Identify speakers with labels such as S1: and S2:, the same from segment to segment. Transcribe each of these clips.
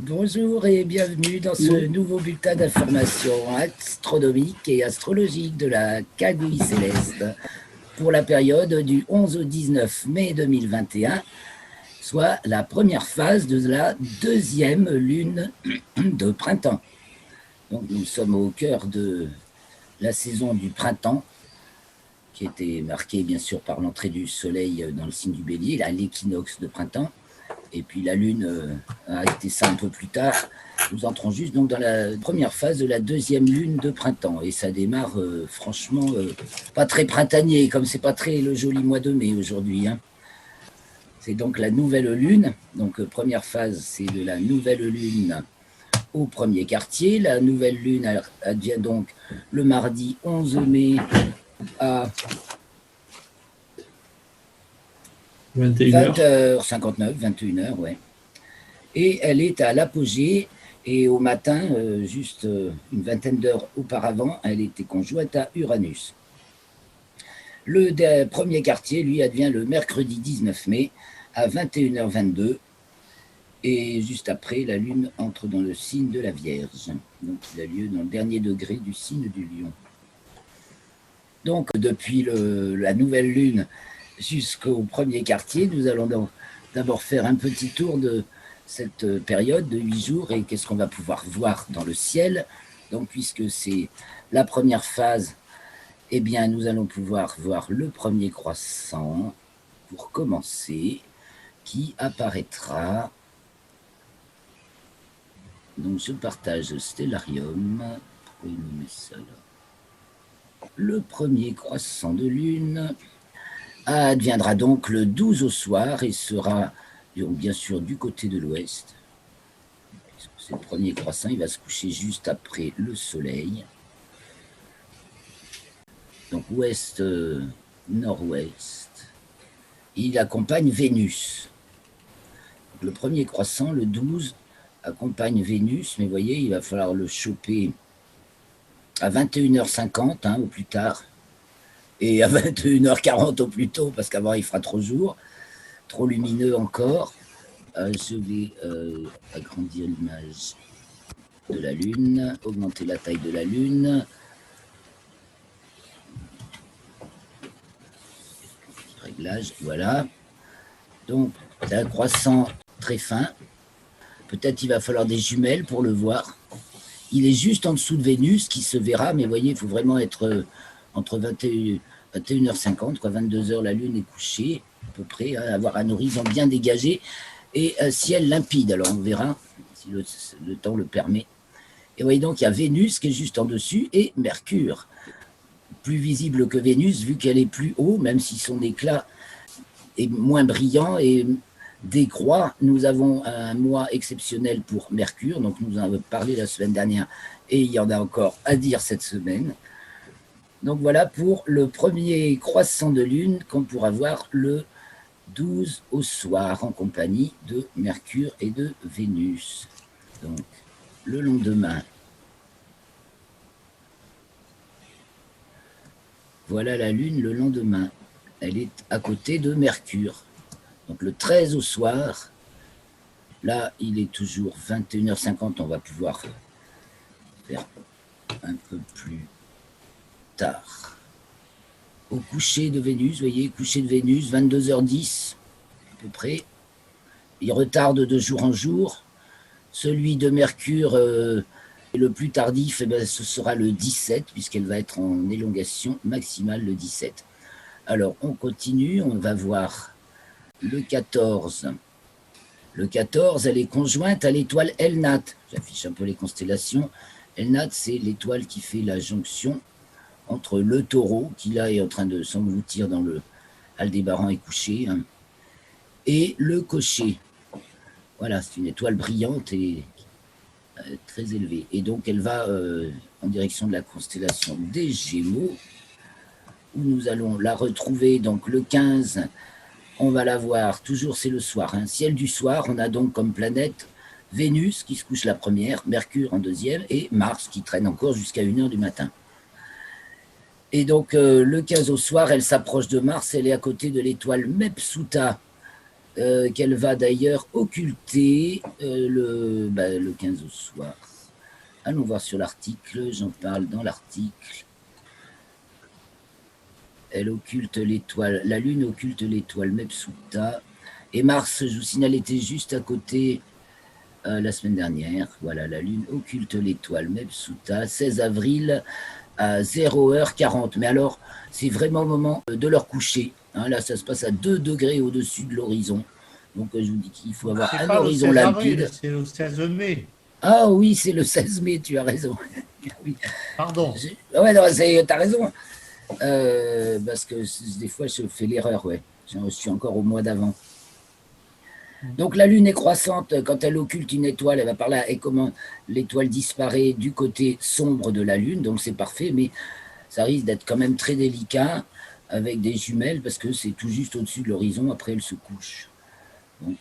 S1: Bonjour et bienvenue dans ce nouveau bulletin d'information astronomique et astrologique de la Cagouille Céleste pour la période du 11 au 19 mai 2021, soit la première phase de la deuxième lune de printemps. Donc nous sommes au cœur de la saison du printemps, qui était marquée bien sûr par l'entrée du soleil dans le signe du Bélier, là l'équinoxe de printemps. Et puis la Lune a été ça un peu plus tard. Nous entrons juste donc dans la première phase de la deuxième lune de printemps. Et ça démarre franchement pas très printanier, comme c'est pas très le joli mois de mai aujourd'hui. Hein. C'est donc la nouvelle lune. Donc première phase, c'est de la nouvelle lune au premier quartier. La nouvelle lune advient donc le mardi 11 mai à 20h59, 21h, ouais. Et elle est à l'apogée, et au matin, juste une vingtaine d'heures auparavant, elle était conjointe à Uranus. Le premier quartier, lui, advient le mercredi 19 mai à 21h22, et juste après, la Lune entre dans le signe de la Vierge. Donc, il a lieu dans le dernier degré du signe du Lion. Donc, depuis la nouvelle Lune jusqu'au premier quartier, nous allons d'abord faire un petit tour de cette période de 8 jours et qu'est-ce qu'on va pouvoir voir dans le ciel. Donc, puisque c'est la première phase, eh bien, nous allons pouvoir voir le premier croissant pour commencer, qui apparaîtra. Donc, je partage le stellarium. Pourquoi il me met ça là ? Le premier croissant de lune adviendra donc le 12 au soir et sera bien sûr du côté de l'ouest. C'est le premier croissant, il va se coucher juste après le soleil. Donc ouest, nord-ouest. Il accompagne Vénus. Le premier croissant, le 12, accompagne Vénus, mais vous voyez, il va falloir le choper à 21h50 au plus tard. Et à 21h40 au plus tôt, parce qu'avant il fera trop jour, trop lumineux encore. Je vais agrandir l'image de la Lune, augmenter la taille de la Lune. Réglage, voilà. Donc, c'est un croissant très fin. Peut-être il va falloir des jumelles pour le voir. Il est juste en dessous de Vénus, qui se verra, mais vous voyez, il faut vraiment être entre 21h50, 22h, la Lune est couchée, à peu près, avoir un horizon bien dégagé et un ciel limpide. Alors on verra si le temps le permet. Et vous voyez donc, il y a Vénus qui est juste en dessus et Mercure, plus visible que Vénus vu qu'elle est plus haut, même si son éclat est moins brillant et décroît. Nous avons un mois exceptionnel pour Mercure, donc nous en avons parlé la semaine dernière et il y en a encore à dire cette semaine. Donc voilà pour le premier croissant de lune qu'on pourra voir le 12 au soir en compagnie de Mercure et de Vénus. Donc le lendemain, voilà la lune le lendemain. Elle est à côté de Mercure. Donc le 13 au soir, là il est toujours 21h50, on va pouvoir faire un peu plus tard. Au coucher de Vénus, vous voyez, coucher de Vénus, 22h10 à peu près. Il retarde de jour en jour. Celui de Mercure est le plus tardif, ce sera le 17, puisqu'elle va être en élongation maximale le 17. Alors, on continue, on va voir le 14. Le 14, elle est conjointe à l'étoile Elnat. J'affiche un peu les constellations. Elnat, c'est l'étoile qui fait la jonction entre le taureau, qui là est en train de s'engloutir dans le Aldébaran est couché, et le cocher. Voilà, c'est une étoile brillante et très élevée. Et donc elle va en direction de la constellation des Gémeaux, où nous allons la retrouver. Donc le 15, on va la voir, toujours c'est le soir, ciel du soir, on a donc comme planète Vénus qui se couche la première, Mercure en deuxième, et Mars qui traîne encore jusqu'à 1h du matin. Et donc, le 15 au soir, elle s'approche de Mars, elle est à côté de l'étoile Mepsuta, qu'elle va d'ailleurs occulter le 15 au soir. Allons voir sur l'article, j'en parle dans l'article. Elle occulte l'étoile, la Lune occulte l'étoile Mepsuta, et Mars, je vous signale, était juste à côté la semaine dernière. Voilà, la Lune occulte l'étoile Mepsuta, 16 avril à 0h40. Mais alors, c'est vraiment le moment de leur coucher. Hein, là, ça se passe à 2 degrés au-dessus de l'horizon. Donc, je vous dis qu'il faut avoir un horizon limpide.
S2: C'est le 16 mai.
S1: Ah oui, c'est le 16 mai, tu as raison. Oui.
S2: Pardon.
S1: Ouais, non, t'as raison. Parce que des fois, je fais l'erreur, ouais. Je suis encore au mois d'avant. Donc la Lune est croissante, quand elle occulte une étoile, elle va par là, et comment l'étoile disparaît du côté sombre de la Lune, donc c'est parfait, mais ça risque d'être quand même très délicat avec des jumelles, parce que c'est tout juste au-dessus de l'horizon, après elle se couche. Donc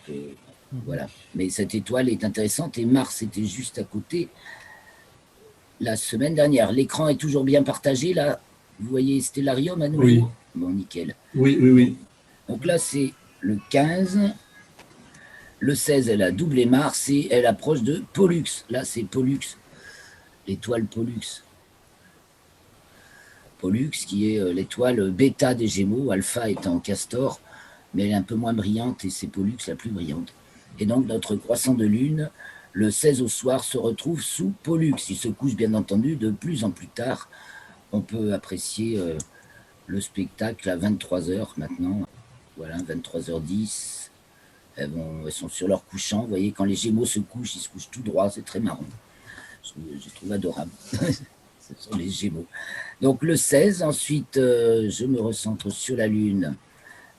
S1: voilà. Mais cette étoile est intéressante, et Mars était juste à côté la semaine dernière. L'écran est toujours bien partagé, là. Vous voyez Stellarium à nouveau?
S3: Oui.
S1: Bon, nickel.
S3: Oui, oui, oui.
S1: Donc là, c'est le 15. Le 16, elle a doublé Mars et elle approche de Pollux. Là, c'est Pollux, l'étoile Pollux. Pollux, qui est l'étoile bêta des Gémeaux, alpha étant en Castor, mais elle est un peu moins brillante et c'est Pollux la plus brillante. Et donc, notre croissant de Lune, le 16 au soir, se retrouve sous Pollux. Il se couche, bien entendu, de plus en plus tard. On peut apprécier le spectacle à 23h maintenant. Voilà, 23h10. Elles sont sur leur couchant. Vous voyez, quand les Gémeaux se couchent, ils se couchent tout droit. C'est très marrant. Je trouve adorable. Ce sont les Gémeaux. Donc le 16, ensuite, je me recentre sur la Lune.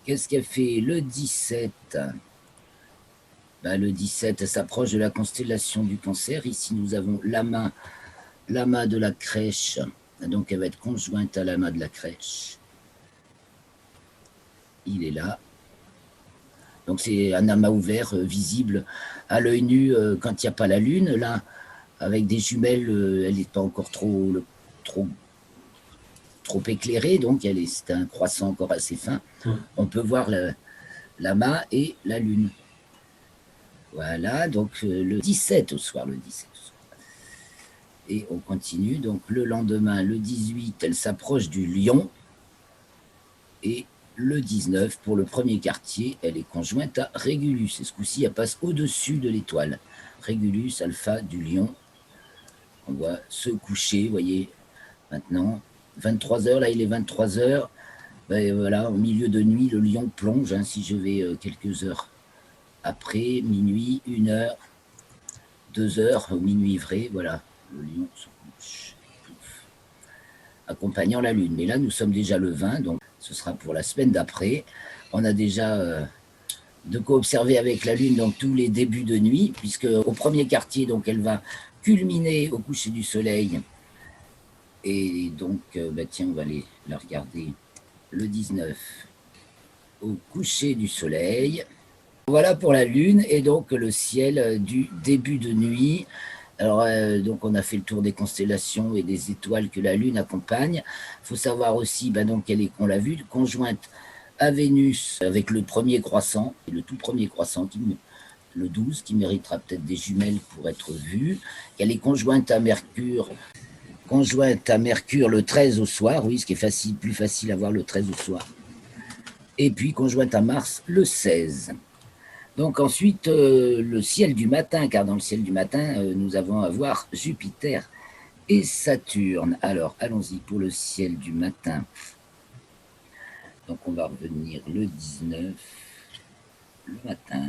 S1: Qu'est-ce qu'elle fait le 17? Le 17, elle s'approche de la constellation du Cancer. Ici, nous avons l'amas de la crèche. Donc, elle va être conjointe à l'amas de la crèche. Il est là. Donc c'est un amas ouvert, visible à l'œil nu quand il n'y a pas la Lune. Là, avec des jumelles, elle n'est pas encore trop éclairée, donc c'est un croissant encore assez fin. On peut voir l'amas et la Lune. Voilà, donc le 17 au soir, Et on continue, donc le lendemain, le 18, elle s'approche du Lion. Et le 19, pour le premier quartier, elle est conjointe à Régulus. Et ce coup-ci, elle passe au-dessus de l'étoile. Régulus, alpha du Lion. On voit se coucher, vous voyez, maintenant. 23h, là, il est 23h. Ben, voilà, au milieu de nuit, le Lion plonge. Hein, si je vais quelques heures après, minuit, 1h, 2h, au minuit vrai, voilà, le Lion se couche. Accompagnant la Lune. Mais là, nous sommes déjà le 20, donc ce sera pour la semaine d'après. On a déjà de quoi observer avec la Lune dans tous les débuts de nuit, puisque au premier quartier, donc, elle va culminer au coucher du soleil. Et donc, tiens, on va aller la regarder le 19 au coucher du soleil. Voilà pour la Lune et donc le ciel du début de nuit. Alors, donc on a fait le tour des constellations et des étoiles que la Lune accompagne. Il faut savoir aussi donc, qu'elle est, on l'a vu, conjointe à Vénus avec le premier croissant, le tout premier croissant, le 12, qui méritera peut-être des jumelles pour être vu. Qu'elle est conjointe à Mercure le 13 au soir, oui, ce qui est plus facile à voir le 13 au soir. Et puis conjointe à Mars le 16. Donc ensuite, le ciel du matin, car dans le ciel du matin, nous avons à voir Jupiter et Saturne. Alors, allons-y pour le ciel du matin. Donc, on va revenir le 19, le matin,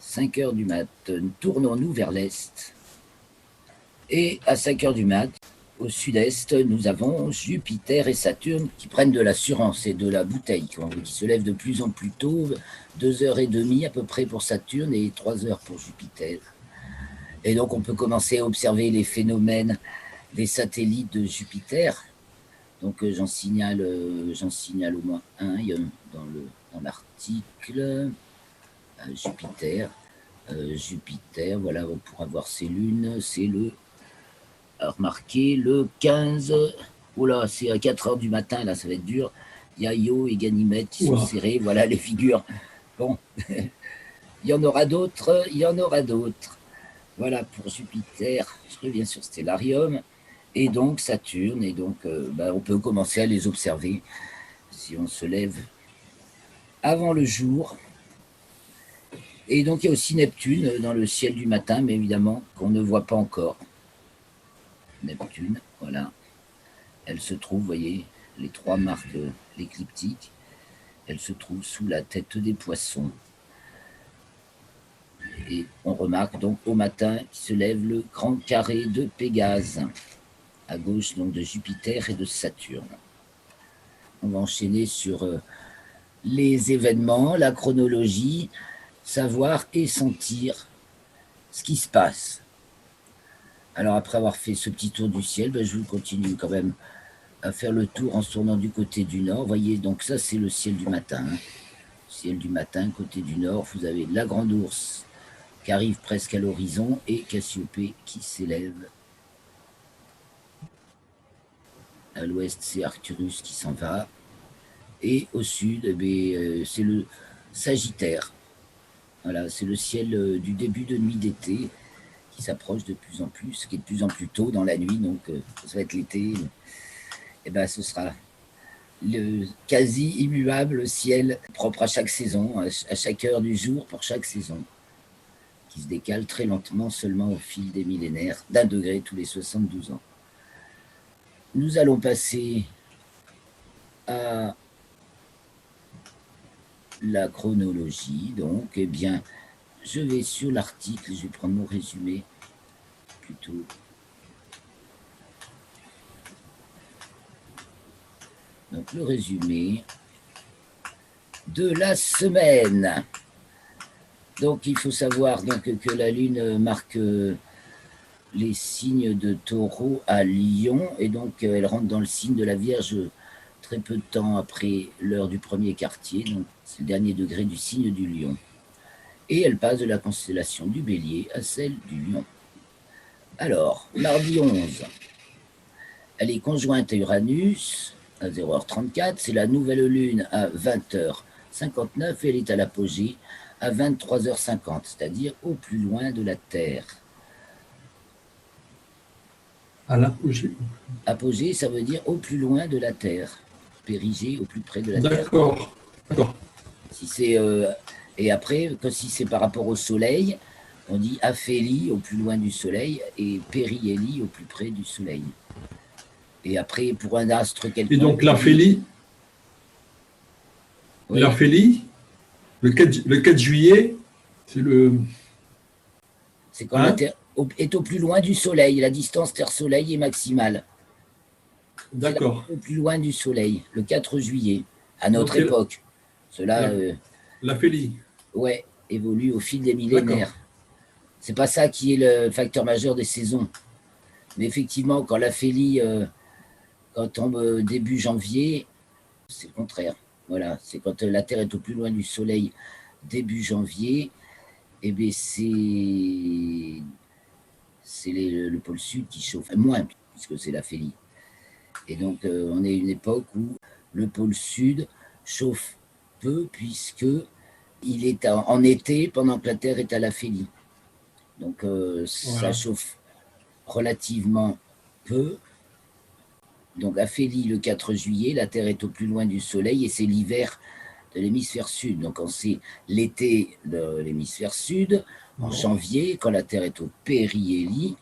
S1: 5h du matin, tournons-nous vers l'est. Et à 5h du mat', au sud-est, nous avons Jupiter et Saturne qui prennent de l'assurance et de la bouteille, qui se lèvent de plus en plus tôt, 2h30 à peu près pour Saturne et 3h pour Jupiter. Et donc on peut commencer à observer les phénomènes des satellites de Jupiter. Donc j'en signale au moins un dans l'article. Jupiter, voilà, pour avoir ses lunes, c'est le... Remarquez, le 15, oula, c'est à 4h du matin, là, ça va être dur. Il y a Io et Ganymède qui sont
S2: Ouah.
S1: serrés, voilà les figures. Bon, il y en aura d'autres, il y en aura d'autres. Voilà pour Jupiter, je reviens sur Stellarium, et donc Saturne, et donc on peut commencer à les observer si on se lève avant le jour. Et donc il y a aussi Neptune dans le ciel du matin, mais évidemment qu'on ne voit pas encore. Neptune, voilà. Elle se trouve, vous voyez, les trois marques l'écliptique, elle se trouve sous la tête des poissons. Et on remarque donc au matin qu'il se lève le grand carré de Pégase, à gauche donc de Jupiter et de Saturne. On va enchaîner sur les événements, la chronologie, savoir et sentir ce qui se passe. Alors après avoir fait ce petit tour du ciel, je vous continue quand même à faire le tour en se tournant du côté du nord. Vous voyez, donc ça c'est le ciel du matin. Ciel du matin, côté du nord, vous avez la Grande Ourse qui arrive presque à l'horizon et Cassiopée qui s'élève. À l'ouest, c'est Arcturus qui s'en va. Et au sud, c'est le Sagittaire. Voilà, c'est le ciel du début de nuit d'été qui s'approche de plus en plus, qui est de plus en plus tôt dans la nuit, donc ça va être l'été. Et ce sera le quasi immuable ciel propre à chaque saison, à chaque heure du jour pour chaque saison, qui se décale très lentement seulement au fil des millénaires, d'1 degré tous les 72 ans. Nous allons passer à la chronologie, donc, je vais sur l'article, je vais prendre mon résumé plutôt. Donc, le résumé de la semaine. Donc, il faut savoir donc, que la Lune marque les signes de Taureau à Lion, et donc elle rentre dans le signe de la Vierge très peu de temps après l'heure du premier quartier, donc c'est le dernier degré du signe du Lion. Et elle passe de la constellation du Bélier à celle du Lion. Alors, mardi 11, elle est conjointe à Uranus à 0h34, c'est la nouvelle lune à 20h59 et elle est à l'apogée à 23h50, c'est-à-dire au plus loin de la Terre.
S2: À l'apogée.
S1: Apogée, ça veut dire au plus loin de la Terre. Périgée, au plus près de la Terre.
S2: D'accord. D'accord.
S1: Si c'est, et après, si c'est par rapport au Soleil, on dit aphélie au plus loin du Soleil et périhélie au plus près du Soleil. Et après, pour un astre quelconque...
S2: Et donc l'aphélie,
S1: oui.
S2: L'aphélie, le 4 juillet, c'est le...
S1: C'est quand la Terre est au plus loin du Soleil. La distance Terre-Soleil est maximale.
S2: D'accord.
S1: Au plus loin du Soleil, le 4 juillet, à notre époque. Cela,
S2: l'aphélie.
S1: Ouais, évolue au fil des millénaires. C'est pas ça qui est le facteur majeur des saisons. Mais effectivement, quand l'aphélie, quand tombe début janvier, c'est le contraire. Voilà, c'est quand la Terre est au plus loin du Soleil début janvier, et bien c'est le pôle sud qui chauffe, moins, puisque c'est l'aphélie. Et donc, on est à une époque où le pôle sud chauffe peu, puisque il est en été pendant que la Terre est à l'aphélie. Donc, ça chauffe relativement peu. Donc, aphélie le 4 juillet, la Terre est au plus loin du Soleil et c'est l'hiver de l'hémisphère sud. Donc, quand c'est l'été de l'hémisphère sud, en janvier, quand la Terre est au périhélie,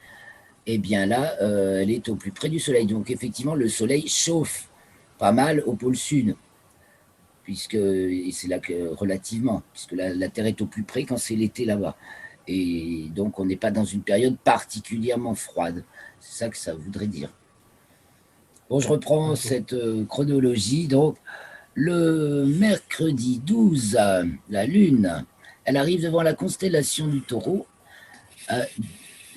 S1: eh bien là, elle est au plus près du Soleil. Donc, effectivement, le Soleil chauffe pas mal au pôle sud, puisque, et c'est là que, relativement, puisque la Terre est au plus près quand c'est l'été là-bas. Et donc, on n'est pas dans une période particulièrement froide. C'est ça que ça voudrait dire. Bon, je reprends cette chronologie. Donc, le mercredi 12, la Lune, elle arrive devant la constellation du Taureau à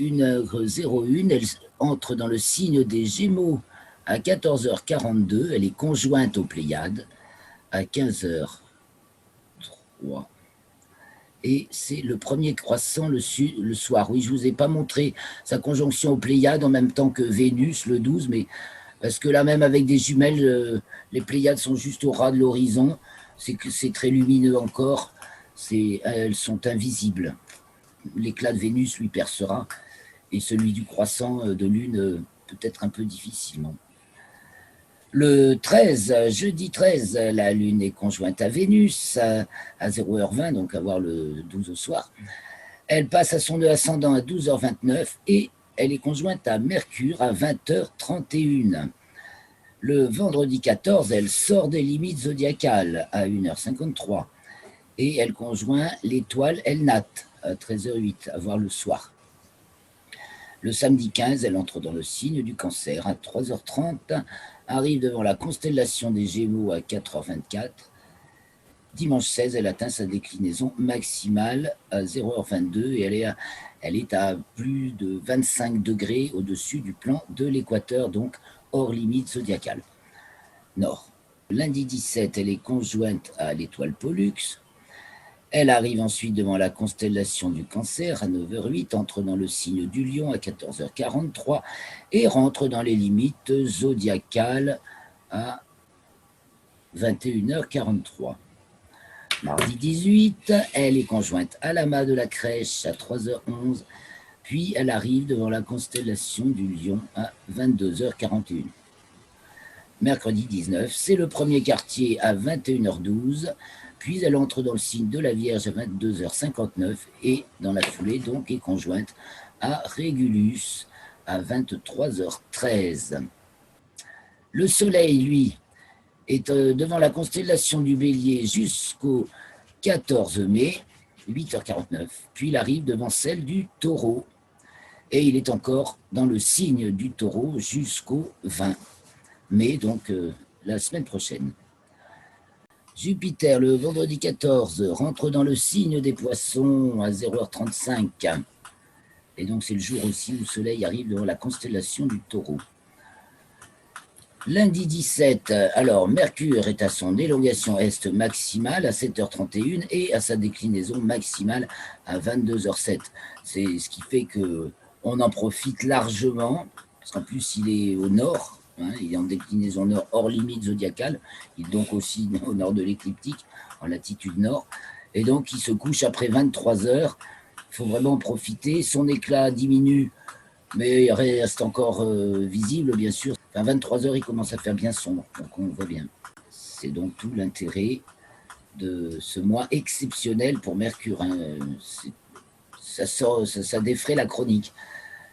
S1: 1h01. Elle entre dans le signe des Gémeaux à 14h42. Elle est conjointe aux Pléiades à 15h03. Et c'est le premier croissant le soir. Oui, je ne vous ai pas montré sa conjonction aux Pléiades en même temps que Vénus le 12, mais Parce que là, même avec des jumelles, les Pléiades sont juste au ras de l'horizon. C'est très lumineux encore. Elles sont invisibles. L'éclat de Vénus lui percera. Et celui du croissant de Lune, peut-être un peu difficilement. Le 13, jeudi 13, la Lune est conjointe à Vénus à 0h20, donc à voir le 12 au soir. Elle passe à son nœud ascendant à 12h29 et elle est conjointe à Mercure à 20h31. Le vendredi 14, elle sort des limites zodiacales à 1h53 et elle conjoint l'étoile Elnat à 13h08, à voir le soir. Le samedi 15, elle entre dans le signe du Cancer à 3h30, arrive devant la constellation des Gémeaux à 4h24. Dimanche 16, elle atteint sa déclinaison maximale à 0h22 et elle est à plus de 25 degrés au-dessus du plan de l'équateur, donc hors limite zodiacale nord. Lundi 17, elle est conjointe à l'étoile Pollux. Elle arrive ensuite devant la constellation du Cancer à 9h08, entre dans le signe du Lion à 14h43 et rentre dans les limites zodiacales à 21h43. Mardi 18, elle est conjointe à l'amas de la Crèche à 3h11, puis elle arrive devant la constellation du Lion à 22h41. Mercredi 19, c'est le premier quartier à 21h12, puis elle entre dans le signe de la Vierge à 22h59 et dans la foulée donc est conjointe à Régulus à 23h13. Le Soleil, lui, est devant la constellation du Bélier jusqu'au 14 mai, 8h49, puis il arrive devant celle du Taureau et il est encore dans le signe du Taureau jusqu'au 20 mai, donc la semaine prochaine. Jupiter, le vendredi 14, rentre dans le signe des Poissons à 0h35. Et donc, c'est le jour aussi où le Soleil arrive dans la constellation du Taureau. Lundi 17, alors, Mercure est à son élongation est maximale à 7h31 et à sa déclinaison maximale à 22h07. C'est ce qui fait qu'on en profite largement, parce qu'en plus, il est au nord. Il est en déclinaison nord hors limite zodiacale, il est donc aussi au nord de l'écliptique, en latitude nord, et donc il se couche après 23 heures. Il faut vraiment en profiter. Son éclat diminue, mais il reste encore visible, bien sûr. Enfin, 23 heures, il commence à faire bien sombre, donc on voit bien. C'est donc tout l'intérêt de ce mois exceptionnel pour Mercure. Ça défraie la chronique.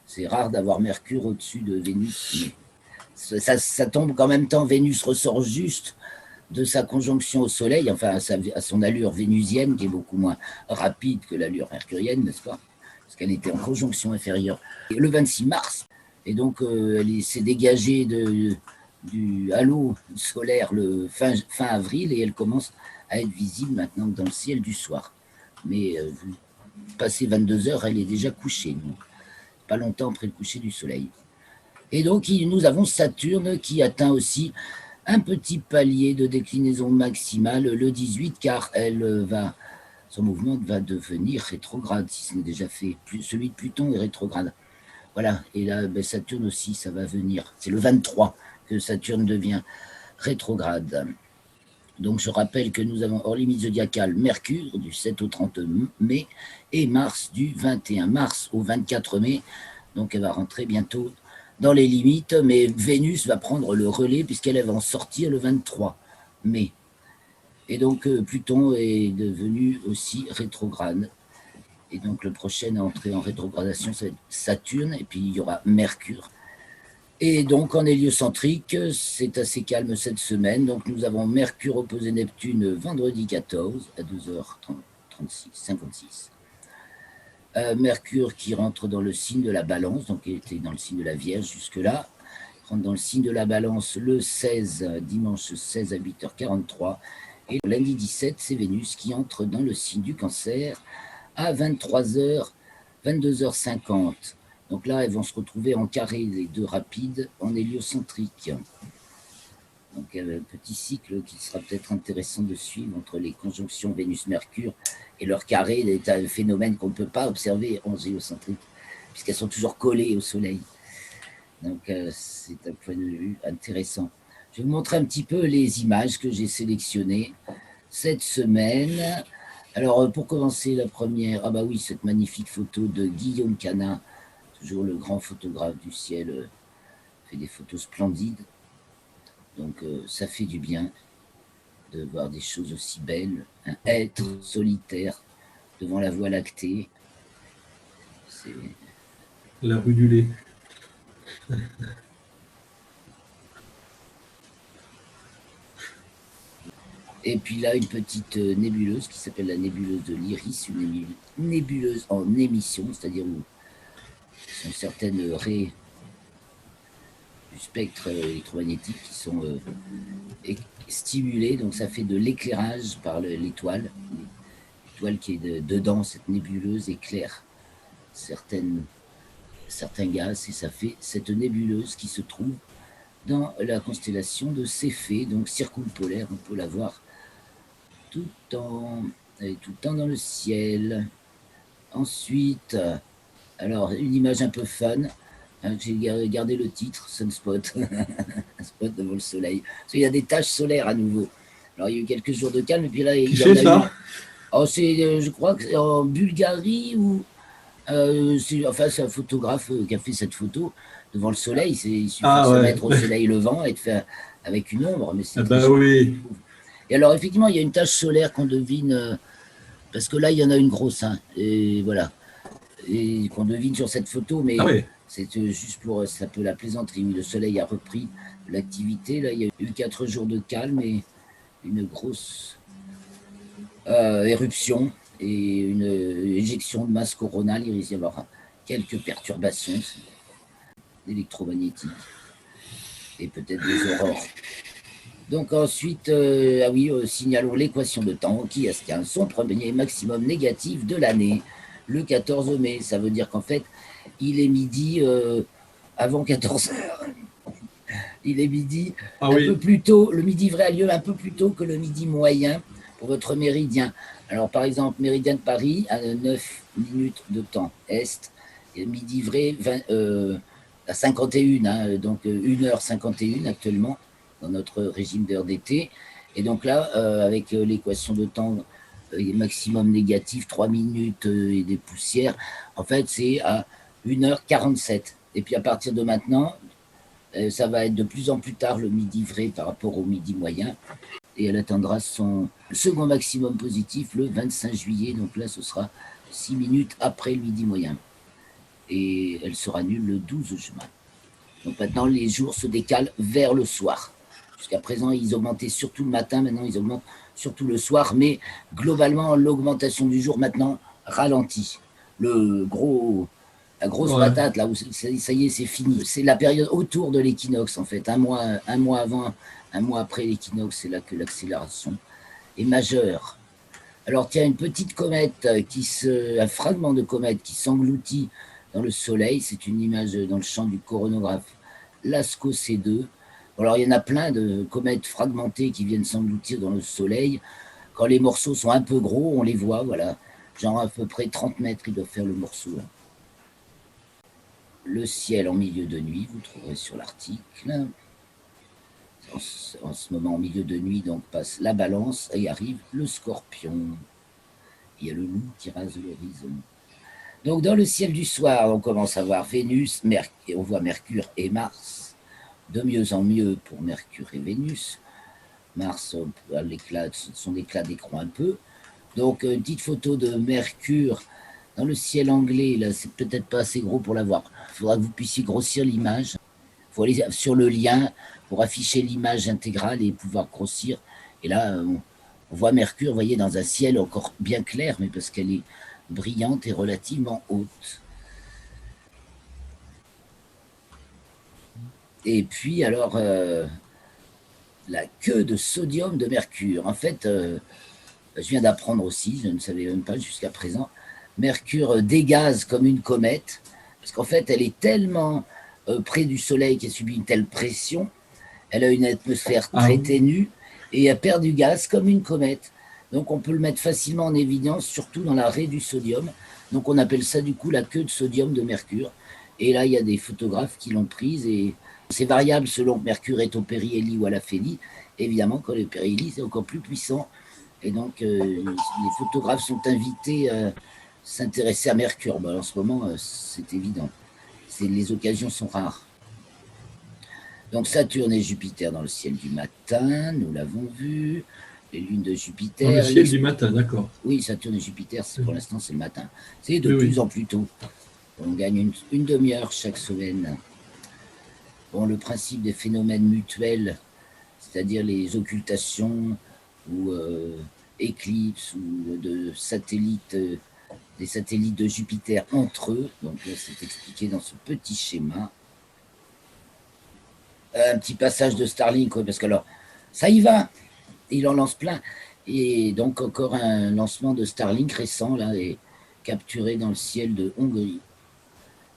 S1: C'est rare d'avoir Mercure au-dessus de Vénus, mais ça tombe qu'en même temps, Vénus ressort juste de sa conjonction au Soleil, enfin à son allure vénusienne, qui est beaucoup moins rapide que l'allure mercurienne, n'est-ce pas? Parce qu'elle était en conjonction inférieure. Et le 26 mars, et donc elle s'est dégagée du halo solaire le fin avril, et elle commence à être visible maintenant dans le ciel du soir. Mais passé 22 heures, elle est déjà couchée, donc pas longtemps après le coucher du Soleil. Et donc, nous avons Saturne qui atteint aussi un petit palier de déclinaison maximale le 18, car son mouvement va devenir rétrograde, si ce n'est déjà fait. Celui de Pluton est rétrograde. Voilà, et là, Saturne aussi, ça va venir. C'est le 23 que Saturne devient rétrograde. Donc, je rappelle que nous avons hors limite zodiacale Mercure du 7 au 30 mai et Mars du 21 mars au 24 mai. Donc, elle va rentrer bientôt dans les limites, mais Vénus va prendre le relais puisqu'elle va en sortir le 23 mai. Et donc Pluton est devenu aussi rétrograde. Et donc le prochain à entrer en rétrogradation, c'est Saturne, et puis il y aura Mercure. Et donc en héliocentrique, c'est assez calme cette semaine. Donc nous avons Mercure opposé Neptune vendredi 14 à 12h56. Mercure qui rentre dans le signe de la Balance, donc il était dans le signe de la Vierge jusque-là, rentre dans le signe de la Balance le 16, dimanche 16 à 8h43, et lundi 17, c'est Vénus qui entre dans le signe du Cancer à 22h50. Donc là, elles vont se retrouver en carré, les deux rapides, en héliocentrique. Donc un petit cycle qui sera peut-être intéressant de suivre entre les conjonctions Vénus-Mercure et leur carré, est un phénomène qu'on ne peut pas observer en géocentrique, puisqu'elles sont toujours collées au Soleil. Donc, c'est un point de vue intéressant. Je vais vous montrer un petit peu les images que j'ai sélectionnées cette semaine. Alors, pour commencer, la première, ah bah oui, cette magnifique photo de Guillaume Canin, toujours le grand photographe du ciel, fait des photos splendides. Donc, ça fait du bien de voir des choses aussi belles. Un être solitaire devant la Voie lactée. C'est...
S2: La rue du lait.
S1: Et puis là, une petite nébuleuse qui s'appelle la nébuleuse de l'Iris, une nébuleuse en émission, c'est-à-dire où sont certaines raies du spectre électromagnétique qui sont stimulées, donc ça fait de l'éclairage par l'étoile. L'étoile qui est dedans, cette nébuleuse éclaire certains gaz, et ça fait cette nébuleuse qui se trouve dans la constellation de Céphée, donc circumpolaire, on peut la voir tout le temps dans le ciel. Ensuite, alors une image un peu fun, hein, j'ai gardé le titre, Sunspot, un spot devant le soleil. Parce qu'il y a des taches solaires à nouveau. Alors il y a eu quelques jours de calme, et puis là, il y en a
S2: ça
S1: eu. Oh, c'est, je crois que c'est en Bulgarie ou enfin, c'est un photographe qui a fait cette photo devant le soleil. Il suffit de se mettre au soleil levant et de faire avec une ombre. Mais c'est
S2: oui.
S1: Et alors, effectivement, il y a une tache solaire qu'on devine, parce que là, il y en a une grosse, hein, et voilà, et qu'on devine sur cette photo, mais c'est juste pour ça peut la plaisanterie. Le soleil a repris l'activité. Là, il y a eu 4 jours de calme et une grosse éruption et une éjection de masse coronale. Il risque d'y avoir quelques perturbations électromagnétiques et peut-être des aurores. Donc ensuite, ah oui, signalons l'équation de temps qui a son premier maximum négatif de l'année, le 14 mai. Ça veut dire qu'en fait, il est midi avant 14 heures. Il est midi peu plus tôt. Le midi vrai a lieu un peu plus tôt que le midi moyen pour votre méridien. Alors par exemple, méridien de Paris à 9 minutes de temps est, et midi vrai à 51, hein, donc 1h51 actuellement dans notre régime d'heure d'été. Et donc là, avec l'équation de temps maximum négatif, 3 minutes et des poussières, en fait, c'est à 1h47. Et puis à partir de maintenant, ça va être de plus en plus tard le midi vrai par rapport au midi moyen. Et elle atteindra son second maximum positif le 25 juillet. Donc là, ce sera 6 minutes après le midi moyen. Et elle sera nulle le 12 juin. Donc maintenant, les jours se décalent vers le soir. Jusqu'à présent, ils augmentaient surtout le matin, maintenant ils augmentent surtout le soir, mais globalement, l'augmentation du jour maintenant ralentit. La grosse patate, là où ça y est, c'est fini. C'est la période autour de l'équinoxe, en fait. Un mois avant, un mois après l'équinoxe, c'est là que l'accélération est majeure. Alors, tiens, une petite comète, un fragment de comète qui s'engloutit dans le Soleil. C'est une image dans le champ du coronographe Lascaux C2. Alors, il y en a plein de comètes fragmentées qui viennent s'engloutir dans le Soleil. Quand les morceaux sont un peu gros, on les voit, voilà. Genre à peu près 30 mètres, ils doivent faire le morceau. Le ciel en milieu de nuit, vous trouverez sur l'article. En ce moment, en milieu de nuit, donc passe la Balance et arrive le Scorpion. Il y a le loup qui rase l'horizon. Donc, dans le ciel du soir, on commence à voir Vénus, on voit Mercure et Mars. De mieux en mieux pour Mercure et Vénus. Mars, son éclat décroît un peu. Donc, une petite photo de Mercure dans le ciel anglais. Là, c'est peut-être pas assez gros pour la voir. Il faudra que vous puissiez grossir l'image. Il faut aller sur le lien pour afficher l'image intégrale et pouvoir grossir. Et là, on voit Mercure, vous voyez, dans un ciel encore bien clair, mais parce qu'elle est brillante et relativement haute. Et puis, alors, la queue de sodium de Mercure. En fait, je viens d'apprendre aussi, je ne savais même pas jusqu'à présent, Mercure dégaze comme une comète, parce qu'en fait, elle est tellement près du Soleil qu'elle subit une telle pression, elle a une atmosphère très ténue, et elle perd du gaz comme une comète. Donc, on peut le mettre facilement en évidence, surtout dans la raie du sodium. Donc, on appelle ça, du coup, la queue de sodium de Mercure. Et là, il y a des photographes qui l'ont prise et c'est variable selon que Mercure est au périhélie ou à l'aphélie. Évidemment, quand le périhélie, c'est encore plus puissant. Et donc, les photographes sont invités à s'intéresser à Mercure. Bon, en ce moment, c'est évident. Les occasions sont rares. Donc, Saturne et Jupiter dans le ciel du matin, nous l'avons vu. Les lunes de Jupiter.
S2: Dans le ciel du matin, d'accord.
S1: Oui, Saturne et Jupiter, pour l'instant, c'est le matin. C'est de plus en plus tôt. On gagne une demi-heure chaque semaine. Bon, le principe des phénomènes mutuels, c'est-à-dire les occultations ou éclipses ou de satellites, des satellites de Jupiter entre eux. Donc là, c'est expliqué dans ce petit schéma. Un petit passage de Starlink, parce que alors, ça y va, il en lance plein. Et donc encore un lancement de Starlink récent, là, est capturé dans le ciel de Hongrie.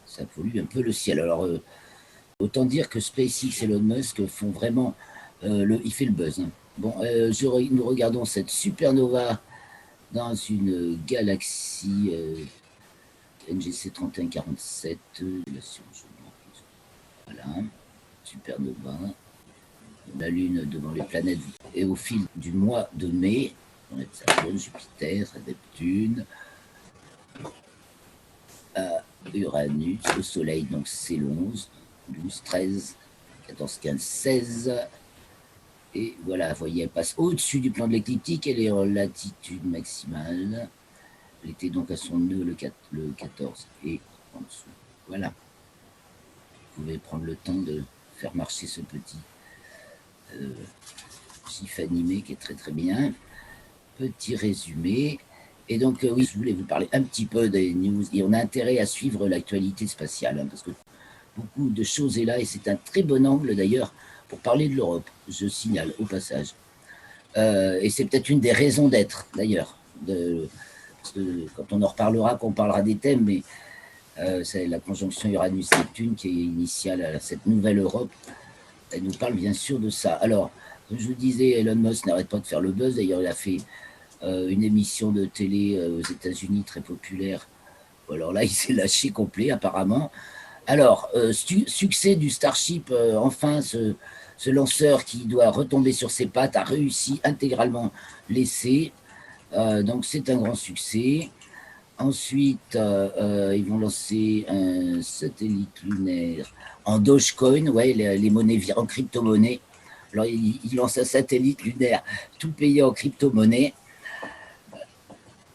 S1: Ça pollue un peu le ciel. Alors, autant dire que SpaceX et Elon Musk font vraiment... il fait le buzz. Hein. Bon, nous regardons cette supernova dans une galaxie NGC 3147. Voilà, supernova. La Lune devant les planètes. Et au fil du mois de mai, on est Saturne, Jupiter, Neptune, Uranus, le Soleil, donc c'est le 11, 12, 13, 14, 15, 16. Et voilà, vous voyez, elle passe au-dessus du plan de l'écliptique, elle est en latitude maximale. Elle était donc à son nœud le 14 et en dessous. Voilà. Vous pouvez prendre le temps de faire marcher ce petit GIF animé qui est très très bien. Petit résumé. Et donc, oui, je voulais vous parler un petit peu des news. Et on a intérêt à suivre l'actualité spatiale, hein, parce que beaucoup de choses est là, et c'est un très bon angle d'ailleurs pour parler de l'Europe, je signale au passage. Et c'est peut-être une des raisons d'être, d'ailleurs. Quand on en reparlera, qu'on parlera des thèmes, mais c'est la conjonction Uranus-Neptune qui est initiale à cette nouvelle Europe. Elle nous parle bien sûr de ça. Alors, comme je vous disais, Elon Musk n'arrête pas de faire le buzz. D'ailleurs, il a fait une émission de télé aux États-Unis très populaire. Alors là, il s'est lâché complet, apparemment. Alors, succès du Starship, enfin, ce lanceur qui doit retomber sur ses pattes a réussi intégralement l'essai. Donc, c'est un grand succès. Ensuite, ils vont lancer un satellite lunaire en Dogecoin, ouais, les monnaies en crypto-monnaie. Alors, ils lancent un satellite lunaire tout payé en crypto-monnaie.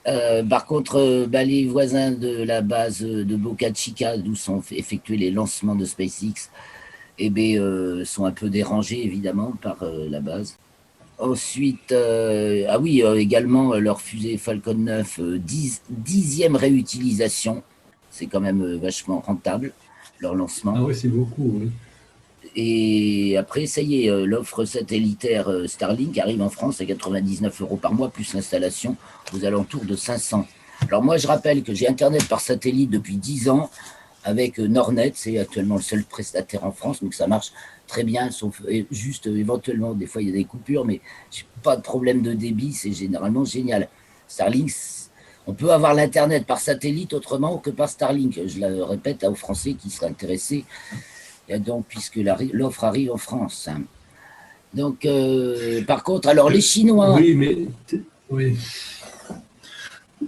S1: Par contre, les voisins de la base de Boca Chica, d'où sont effectués les lancements de SpaceX, sont un peu dérangés, évidemment, par la base. Ensuite, également, leur fusée Falcon 9, 10e réutilisation. C'est quand même vachement rentable, leur lancement.
S2: Ah oui, c'est beaucoup, oui.
S1: Et après, ça y est, l'offre satellitaire Starlink arrive en France à 99 € par mois, plus l'installation aux alentours de 500. Alors moi, je rappelle que j'ai Internet par satellite depuis 10 ans avec Nornet, c'est actuellement le seul prestataire en France, donc ça marche très bien, sauf juste éventuellement, des fois il y a des coupures, mais j'ai pas de problème de débit, c'est généralement génial. Starlink, on peut avoir l'Internet par satellite autrement que par Starlink, je le répète aux Français qui seraient intéressés. Et donc, puisque l'offre arrive en France. Donc, par contre, alors les Chinois...
S2: Oui, mais... Oui.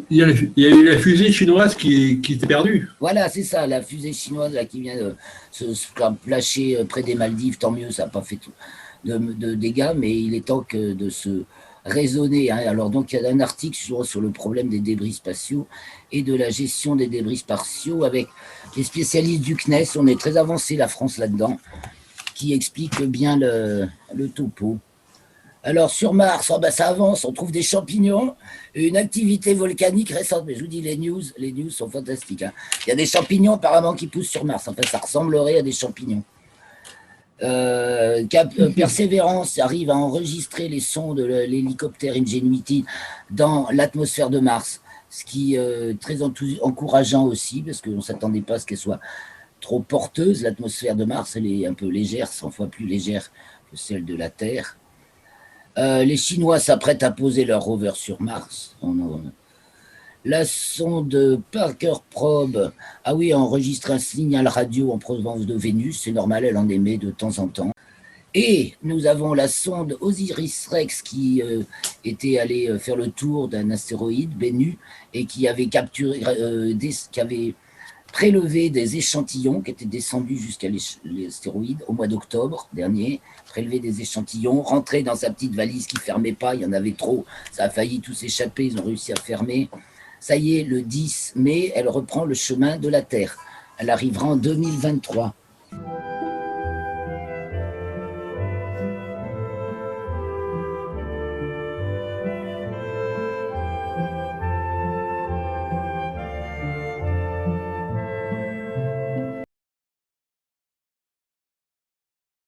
S2: Il y a eu la fusée chinoise qui était perdue.
S1: Voilà, c'est ça, la fusée chinoise là, qui vient de se lâcher près des Maldives. Tant mieux, ça n'a pas fait de dégâts, mais il est temps de se raisonner. Hein. Alors, donc, il y a un article sur le problème des débris spatiaux et de la gestion des débris spatiaux avec les spécialistes du CNES. On est très avancé, la France, là-dedans, qui explique bien le topo. Alors, sur Mars, ça avance, on trouve des champignons, une activité volcanique récente. Mais je vous dis, les news sont fantastiques. Hein. Il y a des champignons apparemment qui poussent sur Mars. Enfin, ça ressemblerait à des champignons. Persévérance arrive à enregistrer les sons de l'hélicoptère Ingenuity dans l'atmosphère de Mars, ce qui est très encourageant aussi, parce qu'on ne s'attendait pas à ce qu'elle soit trop porteuse. L'atmosphère de Mars, elle est un peu légère, 100 fois plus légère que celle de la Terre. Les Chinois s'apprêtent à poser leur rover sur Mars. La sonde Parker Probe, ah oui, a enregistré un signal radio en provenance de Vénus, c'est normal, elle en émet de temps en temps. Et nous avons la sonde Osiris-Rex qui était allée faire le tour d'un astéroïde, Bennu, et qui avait qui avait prélevé des échantillons qui étaient descendus jusqu'à l'astéroïde au mois d'octobre dernier, prélevé des échantillons, rentré dans sa petite valise qui ne fermait pas, il y en avait trop, ça a failli tout s'échapper, ils ont réussi à fermer. Ça y est, le 10 mai, elle reprend le chemin de la Terre. Elle arrivera en 2023.